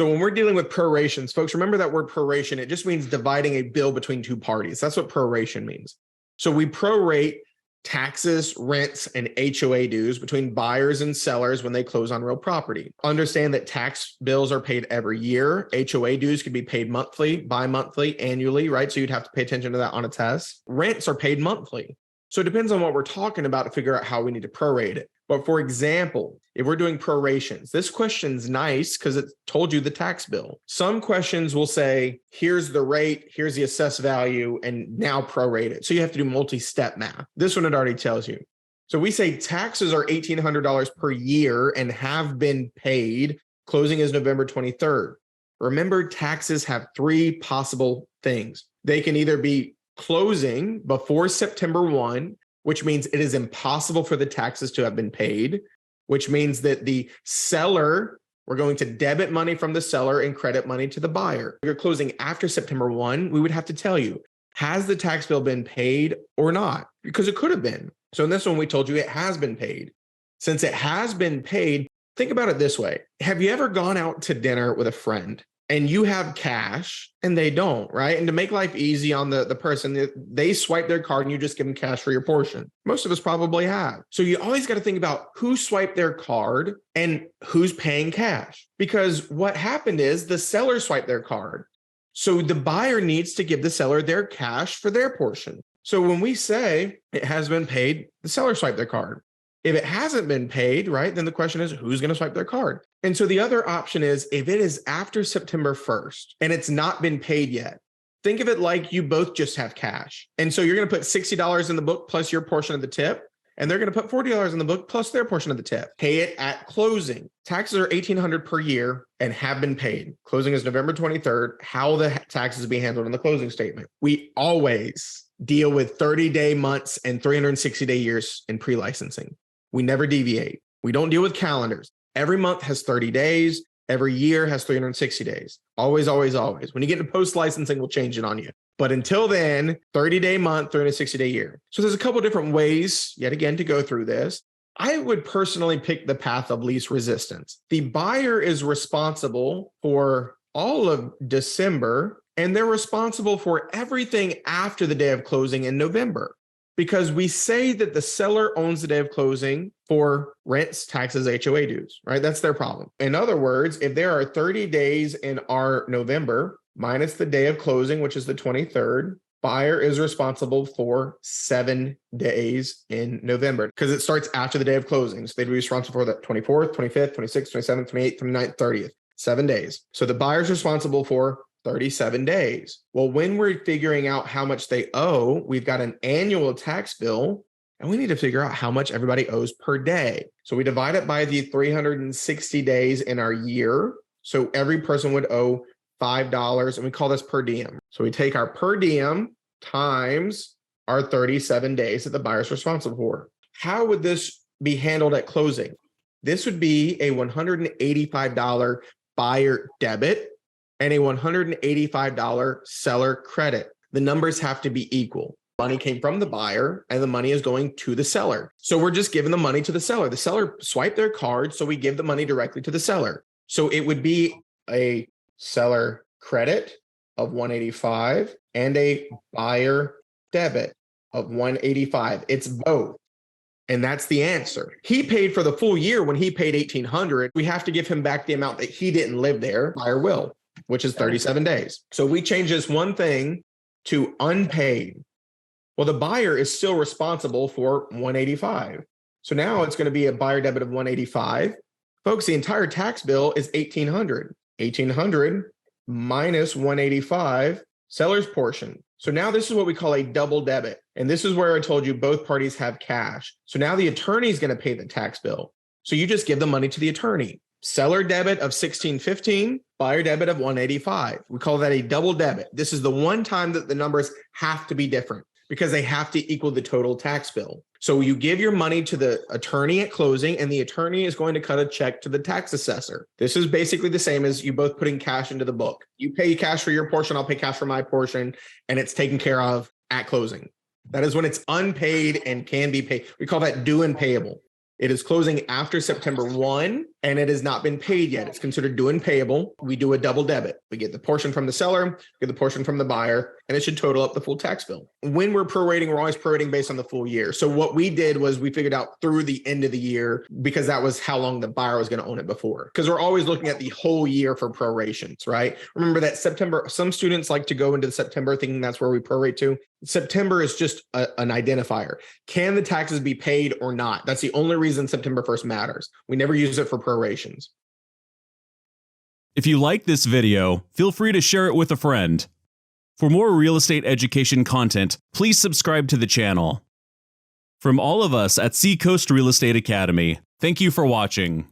So when we're dealing with prorations, folks, remember that word proration, it just means dividing a bill between two parties. That's what proration means. So we prorate taxes, rents, and HOA dues between buyers and sellers when they close on real property. Understand that tax bills are paid every year. HOA dues could be paid monthly, bi-monthly, annually, right? So you'd have to pay attention to that on a test. Rents are paid monthly. So it depends on what we're talking about to figure out how we need to prorate it. But for example, if we're doing prorations, this question's nice because it told you the tax bill. Some questions will say, here's the rate, here's the assessed value, and now prorate it. So you have to do multi-step math. This one, it already tells you. So we say taxes are $1,800 per year and have been paid. Closing is November 23rd. Remember, taxes have three possible things. They can either be closing before September 1, which means it is impossible for the taxes to have been paid, which means that the seller, we're going to debit money from the seller and credit money to the buyer. If you're closing after September 1, we would have to tell you, has the tax bill been paid or not? Because it could have been. So in this one, we told you it has been paid. Since it has been paid, think about it this way. Have you ever gone out to dinner with a friend and you have cash and they don't, right? And to make life easy on the person, they swipe their card and you just give them cash for your portion. Most of us probably have. So you always got to think about who swiped their card and who's paying cash. Because what happened is the seller swiped their card. So the buyer needs to give the seller their cash for their portion. So when we say it has been paid, the seller swiped their card. If it hasn't been paid, right, then the question is who's going to swipe their card? And so the other option is if it is after September 1st and it's not been paid yet, think of it like you both just have cash. And so you're going to put $60 in the book plus your portion of the tip, and they're going to put $40 in the book plus their portion of the tip. Pay it at closing. Taxes are $1,800 per year and have been paid. Closing is November 23rd. How the taxes be handled in the closing statement. We always deal with 30-day months and 360-day years in pre-licensing. We never deviate. We don't deal with calendars. Every month has 30 days. Every year has 360 days. Always, always, always. When you get into post-licensing, we'll change it on you. But until then, 30-day month, 360-day year. So there's a couple different ways, yet again, to go through this. I would personally pick the path of least resistance. The buyer is responsible for all of December, and they're responsible for everything after the day of closing in November. Because we say that the seller owns the day of closing for rents, taxes, HOA dues, right? That's their problem. In other words, if there are 30 days in our November, minus the day of closing, which is the 23rd, buyer is responsible for 7 days in November because it starts after the day of closing. So they'd be responsible for the 24th, 25th, 26th, 27th, 28th, 29th, 30th, 7 days. So the buyer's responsible for 37 days. Well, when we're figuring out how much they owe, we've got an annual tax bill and we need to figure out how much everybody owes per day. So we divide it by the 360 days in our year. So every person would owe $5 and we call this per diem. So we take our per diem times our 37 days that the buyer's responsible for. How would this be handled at closing? This would be a $185 buyer debit and a $185 seller credit. The numbers have to be equal. Money came from the buyer and the money is going to the seller. So we're just giving the money to the seller. The seller swiped their card, so we give the money directly to the seller. So it would be a seller credit of $185 and a buyer debit of $185. It's both. And that's the answer. He paid for the full year when he paid $1,800. We have to give him back the amount that he didn't live there. Buyer will, which is 37 days. So we change this one thing to unpaid. Well, the buyer is still responsible for $185. So now it's going to be a buyer debit of $185. Folks, the entire tax bill is $1,800. $1,800 minus $185, seller's portion. So now this is what we call a double debit. And this is where I told you both parties have cash. So now the attorney is going to pay the tax bill. So you just give the money to the attorney. Seller debit of $1,615, buyer debit of $185. We call that a double debit. This is the one time that the numbers have to be different because they have to equal the total tax bill. So you give your money to the attorney at closing and the attorney is going to cut a check to the tax assessor. This is basically the same as you both putting cash into the book. You pay cash for your portion, I'll pay cash for my portion, and it's taken care of at closing. That is when it's unpaid and can be paid. We call that due and payable. It is closing after September 1, and it has not been paid yet. It's considered due and payable. We do a double debit. We get the portion from the seller, get the portion from the buyer, and it should total up the full tax bill. When we're prorating, we're always prorating based on the full year. So what we did was we figured out through the end of the year, because that was how long the buyer was going to own it before. Because we're always looking at the whole year for prorations, right? Remember that September, some students like to go into September thinking that's where we prorate to. September is just an identifier. Can the taxes be paid or not? That's the only reason September 1st matters. We never use it for prorations. If you like this video, feel free to share it with a friend. For more real estate education content, please subscribe to the channel. From all of us at Seacoast Real Estate Academy, thank you for watching.